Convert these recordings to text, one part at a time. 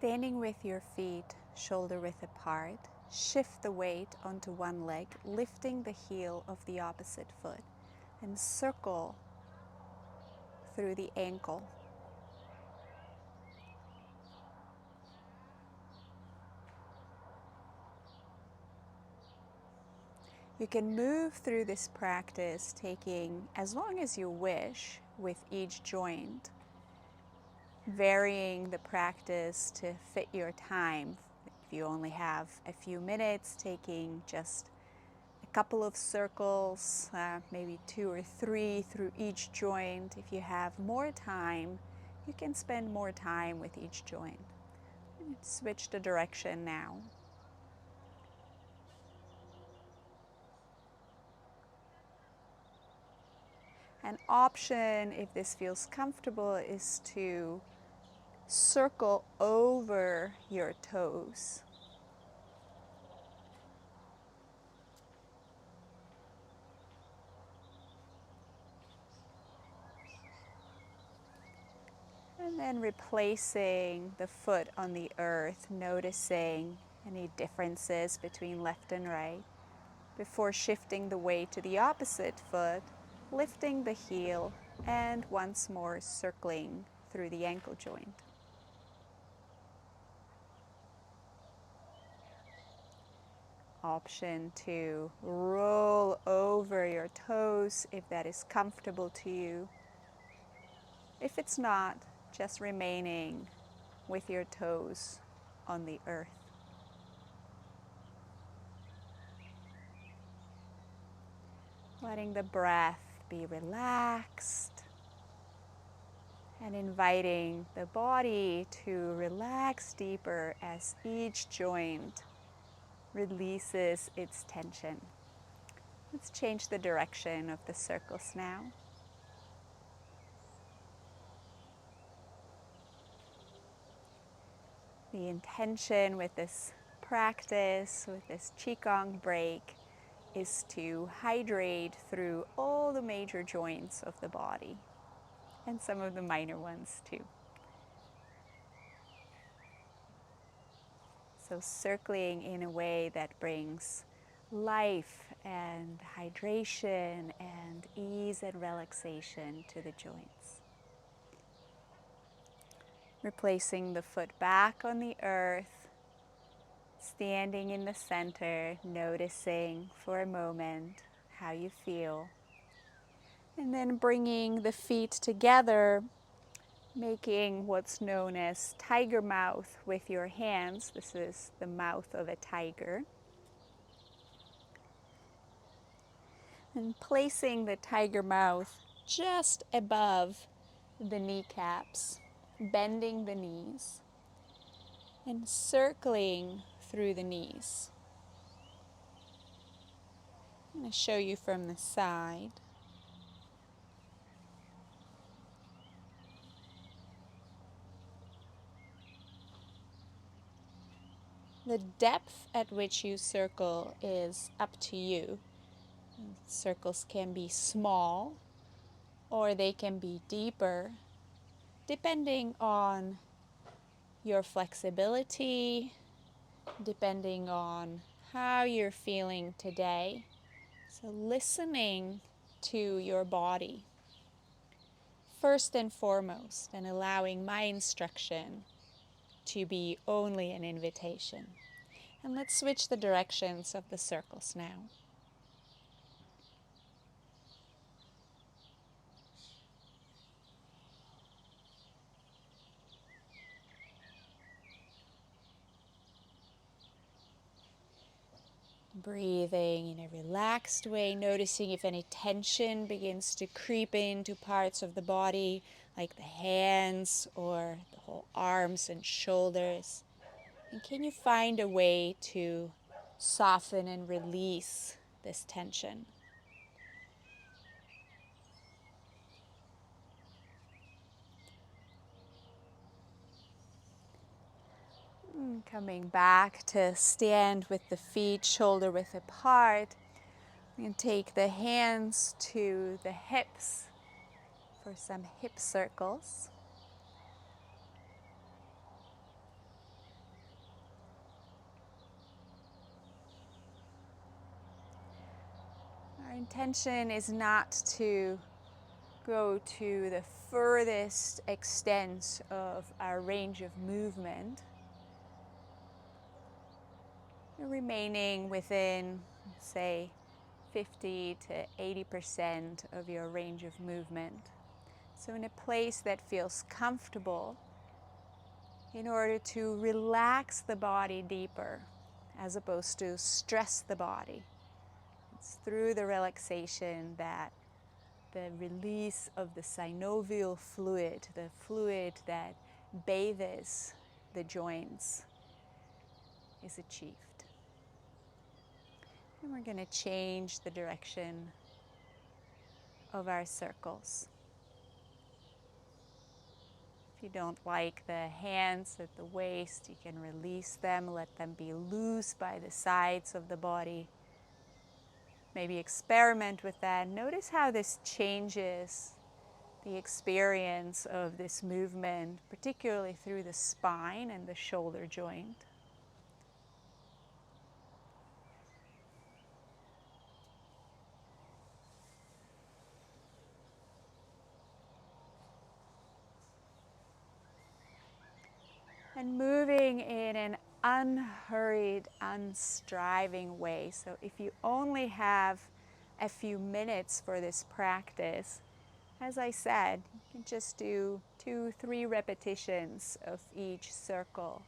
Standing with your feet shoulder width apart, shift the weight onto one leg, lifting the heel of the opposite foot, and circle through the ankle. You can move through this practice taking as long as you wish with each joint, varying the practice to fit your time. If you only have a few minutes, taking just a couple of circles, maybe 2 or 3 through each joint. If you have more time, you can spend more time with each joint. Switch the direction now. An option, if this feels comfortable, is to circle over your toes. And then replacing the foot on the earth, noticing any differences between left and right, before shifting the weight to the opposite foot, lifting the heel, and once more circling through the ankle joint. Option to roll over your toes if that is comfortable to you. If it's not, just remaining with your toes on the earth. Letting the breath be relaxed and inviting the body to relax deeper as each joint releases its tension. Let's change the direction of the circles now. The intention with this practice, with this Qigong break, is to hydrate through all the major joints of the body and some of the minor ones too. So circling in a way that brings life and hydration and ease and relaxation to the joints. Replacing the foot back on the earth, standing in the center, noticing for a moment how you feel. And then bringing the feet together, making what's known as tiger mouth with your hands. This is the mouth of a tiger. And placing the tiger mouth just above the kneecaps, bending the knees, and circling through the knees. I'm going to show you from the side. The depth at which you circle is up to you. Circles can be small or they can be deeper, depending on your flexibility, depending on how you're feeling today. So listening to your body first and foremost, and allowing my instruction to be only an invitation. And let's switch the directions of the circles now. Breathing in a relaxed way, noticing if any tension begins to creep into parts of the body, like the hands or the whole arms and shoulders. And can you find a way to soften and release this tension? Coming back to stand with the feet shoulder width apart. And take the hands to the hips for some hip circles. Intention is not to go to the furthest extent of our range of movement, remaining within, say, 50 to 80% of your range of movement. So in a place that feels comfortable, in order to relax the body deeper as opposed to stress the body. It's through the relaxation that the release of the synovial fluid, the fluid that bathes the joints, is achieved. And we're going to change the direction of our circles. If you don't like the hands at the waist, you can release them, let them be loose by the sides of the body. Maybe experiment with that. Notice how this changes the experience of this movement, particularly through the spine and the shoulder joint. And moving in an unhurried, unstriving way. So if you only have a few minutes for this practice, as I said, you can just do 2-3 repetitions of each circle,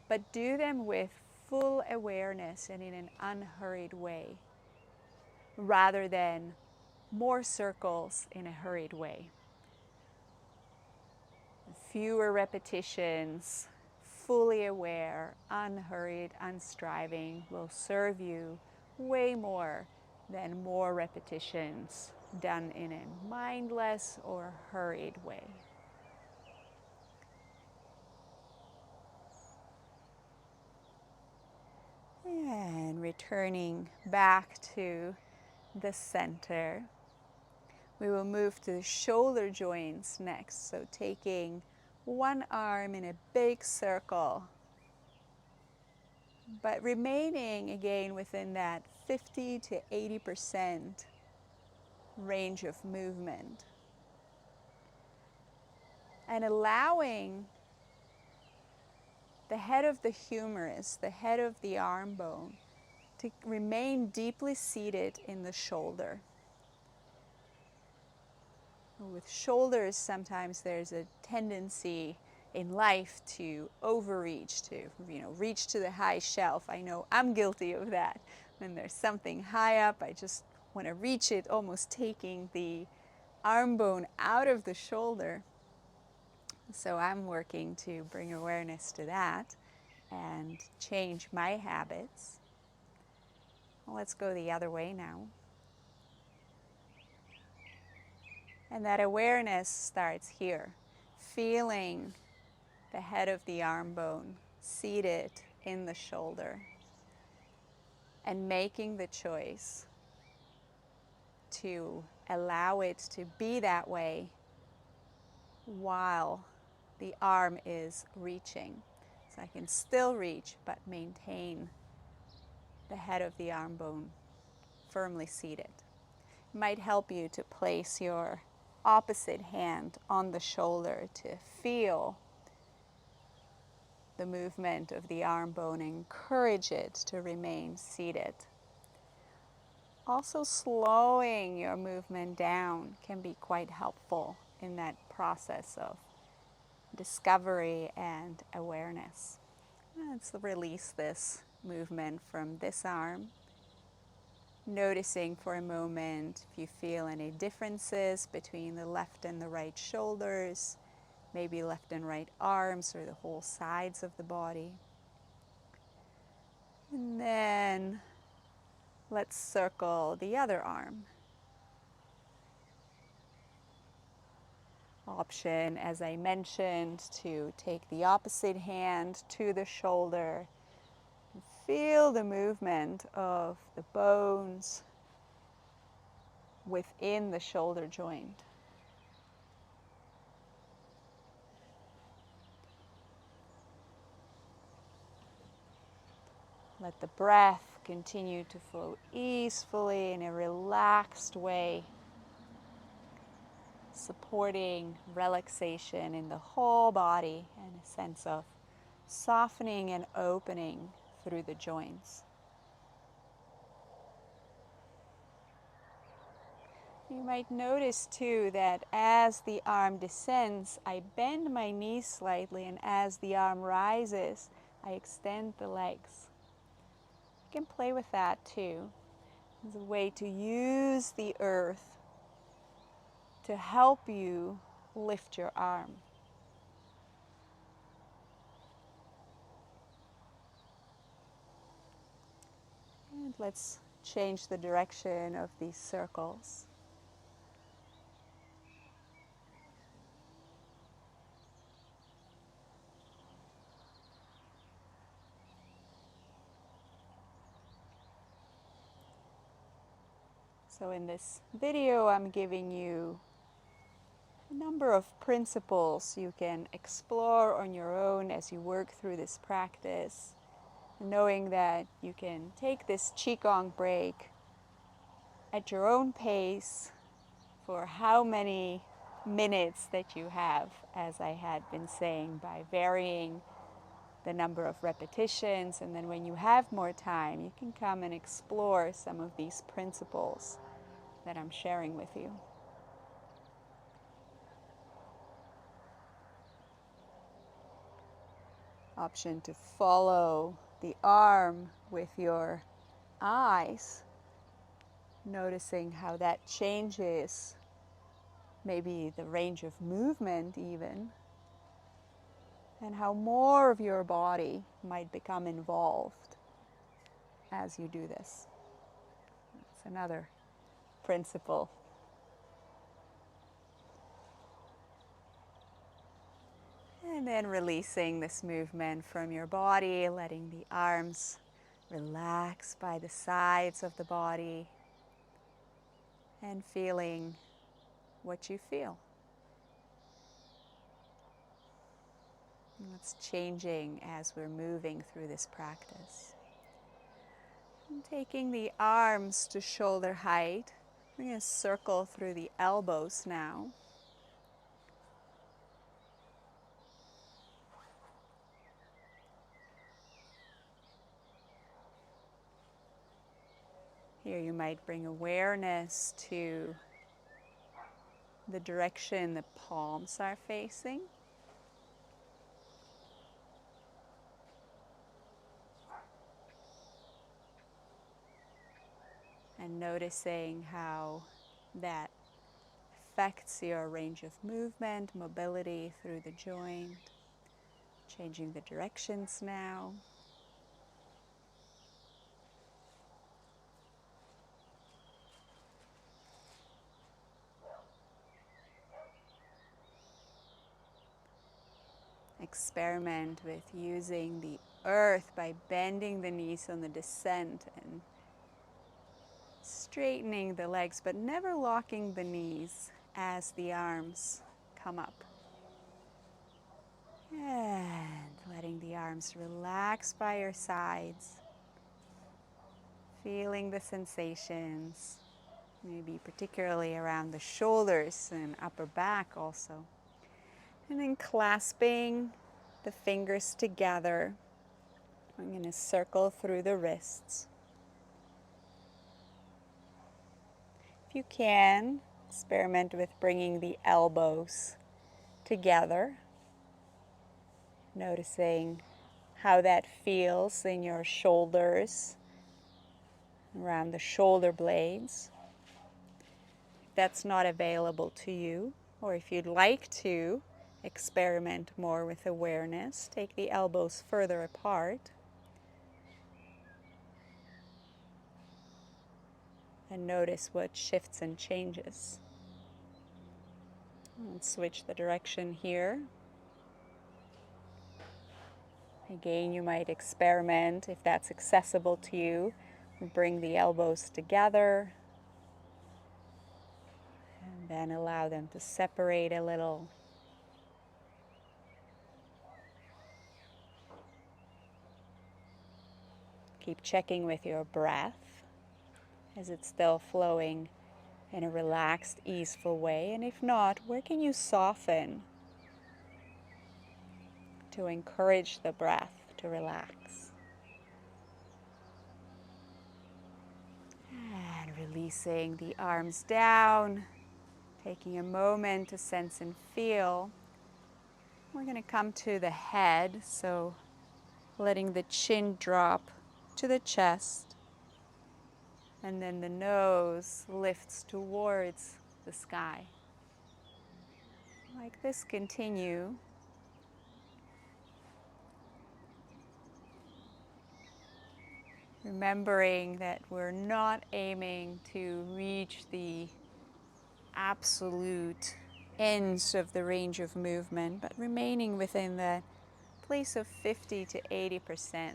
but do them with full awareness and in an unhurried way, rather than more circles in a hurried way. Fewer repetitions, fully aware, unhurried, unstriving will serve you way more than more repetitions done in a mindless or hurried way. And returning back to the center, we will move to the shoulder joints next. So taking one arm in a big circle, but remaining again within that 50 to 80% range of movement. And allowing the head of the humerus, the head of the arm bone, to remain deeply seated in the shoulder. With shoulders, sometimes there's a tendency in life to overreach, to reach to the high shelf. I know I'm guilty of that. When there's something high up, I just want to reach it, almost taking the arm bone out of the shoulder. So I'm working to bring awareness to that and change my habits. Well, let's go the other way now. And that awareness starts here, feeling the head of the arm bone seated in the shoulder, and making the choice to allow it to be that way while the arm is reaching. So I can still reach, but maintain the head of the arm bone firmly seated. It might help you to place your opposite hand on the shoulder to feel the movement of the arm bone, encourage it to remain seated. Also, slowing your movement down can be quite helpful in that process of discovery and awareness. Let's release this movement from this arm. Noticing for a moment if you feel any differences between the left and the right shoulders, maybe left and right arms or the whole sides of the body. And then let's circle the other arm. Option, as I mentioned, to take the opposite hand to the shoulder. Feel the movement of the bones within the shoulder joint. Let the breath continue to flow easily in a relaxed way, supporting relaxation in the whole body and a sense of softening and opening through the joints. You might notice too that as the arm descends, I bend my knees slightly, and as the arm rises, I extend the legs. You can play with that too. It's a way to use the earth to help you lift your arm. And let's change the direction of these circles. So in this video, I'm giving you a number of principles you can explore on your own as you work through this practice, knowing that you can take this Qigong break at your own pace for how many minutes that you have, as I had been saying, by varying the number of repetitions, and then when you have more time, you can come and explore some of these principles that I'm sharing with you. Option to follow the arm with your eyes, noticing how that changes maybe the range of movement even, and how more of your body might become involved as you do this. That's another principle. And then releasing this movement from your body, letting the arms relax by the sides of the body, and feeling what you feel. And it's changing as we're moving through this practice. And taking the arms to shoulder height, we're going to circle through the elbows now. Here you might bring awareness to the direction the palms are facing. And noticing how that affects your range of movement, mobility through the joint. Changing the directions now. Experiment with using the earth by bending the knees on the descent and straightening the legs, but never locking the knees as the arms come up. And letting the arms relax by your sides. Feeling the sensations, maybe particularly around the shoulders and upper back also. And then clasping the fingers together. I'm going to circle through the wrists. If you can, experiment with bringing the elbows together. Noticing how that feels in your shoulders, around the shoulder blades. If that's not available to you, or if you'd like to experiment more with awareness, take the elbows further apart and notice what shifts and changes. And switch the direction here. Again, you might experiment, if that's accessible to you, bring the elbows together and then allow them to separate a little. Keep checking with your breath. Is it still flowing in a relaxed, easeful way? And if not, where can you soften to encourage the breath to relax? And releasing the arms down, taking a moment to sense and feel. We're going to come to the head, so letting the chin drop to the chest, and then the nose lifts towards the sky. Like this, continue. Remembering that we're not aiming to reach the absolute ends of the range of movement, but remaining within the place of 50 to 80%.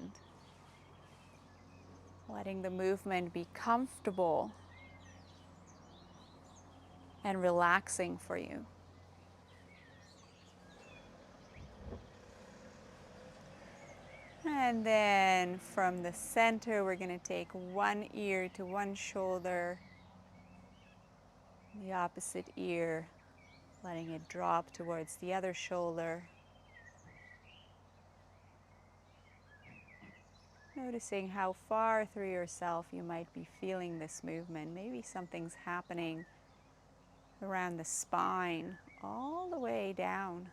Letting the movement be comfortable and relaxing for you. And then from the center, we're going to take one ear to one shoulder, the opposite ear, letting it drop towards the other shoulder. Noticing how far through yourself you might be feeling this movement. Maybe something's happening around the spine, all the way down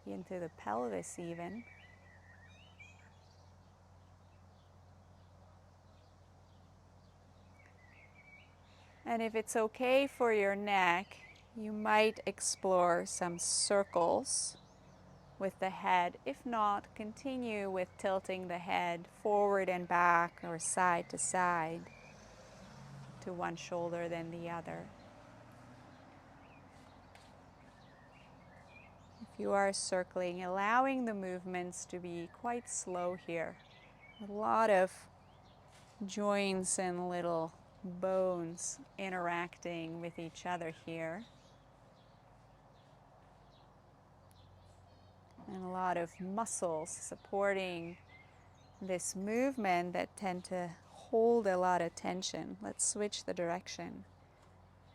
into the pelvis even. And if it's okay for your neck, you might explore some circles with the head. If not, continue with tilting the head forward and back or side to side, to one shoulder then the other. If you are circling, allowing the movements to be quite slow here. A lot of joints and little bones interacting with each other here. And a lot of muscles supporting this movement that tend to hold a lot of tension. Let's switch the direction.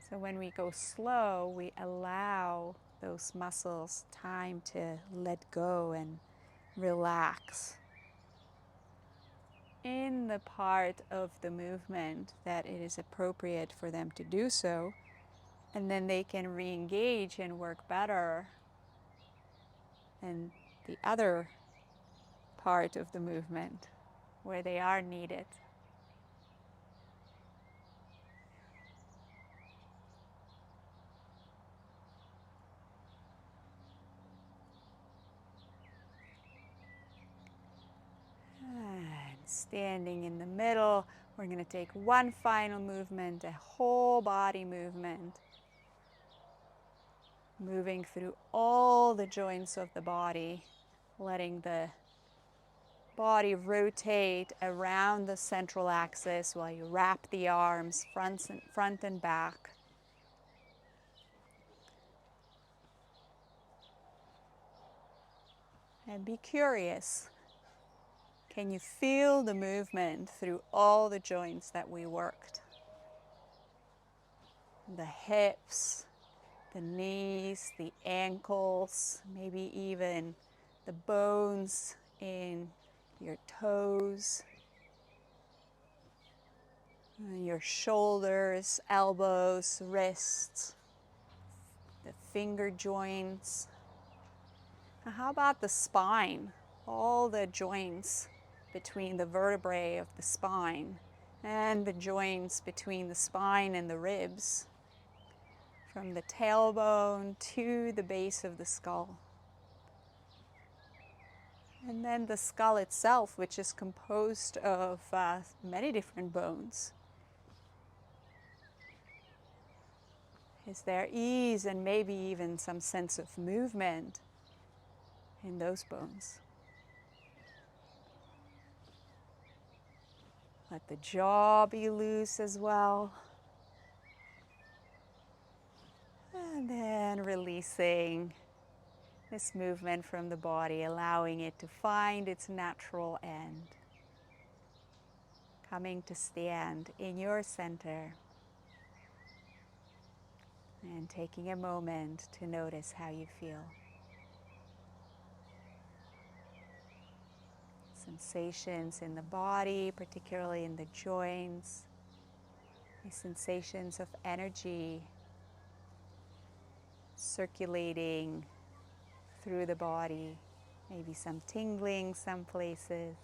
So when we go slow, we allow those muscles time to let go and relax in the part of the movement that it is appropriate for them to do so, and then they can re-engage and work better in the other part of the movement where they are needed. And standing in the middle, we're going to take one final movement, a whole body movement, moving through all the joints of the body, letting the body rotate around the central axis while you wrap the arms front and back. And be curious. Can you feel the movement through all the joints that we worked? The hips, the knees, the ankles, maybe even the bones in your toes, your shoulders, elbows, wrists, the finger joints. Now, how about the spine? All the joints between the vertebrae of the spine and the joints between the spine and the ribs, from the tailbone to the base of the skull. And then the skull itself, which is composed of many different bones. Is there ease and maybe even some sense of movement in those bones? Let the jaw be loose as well. And then releasing this movement from the body, allowing it to find its natural end, coming to stand in your center, and taking a moment to notice how you feel. Sensations in the body, particularly in the joints, the sensations of energy circulating through the body, maybe some tingling some places,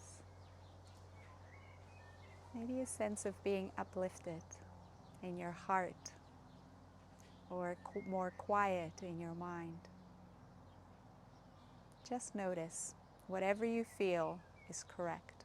maybe a sense of being uplifted in your heart or more quiet in your mind. Just notice, whatever you feel is correct.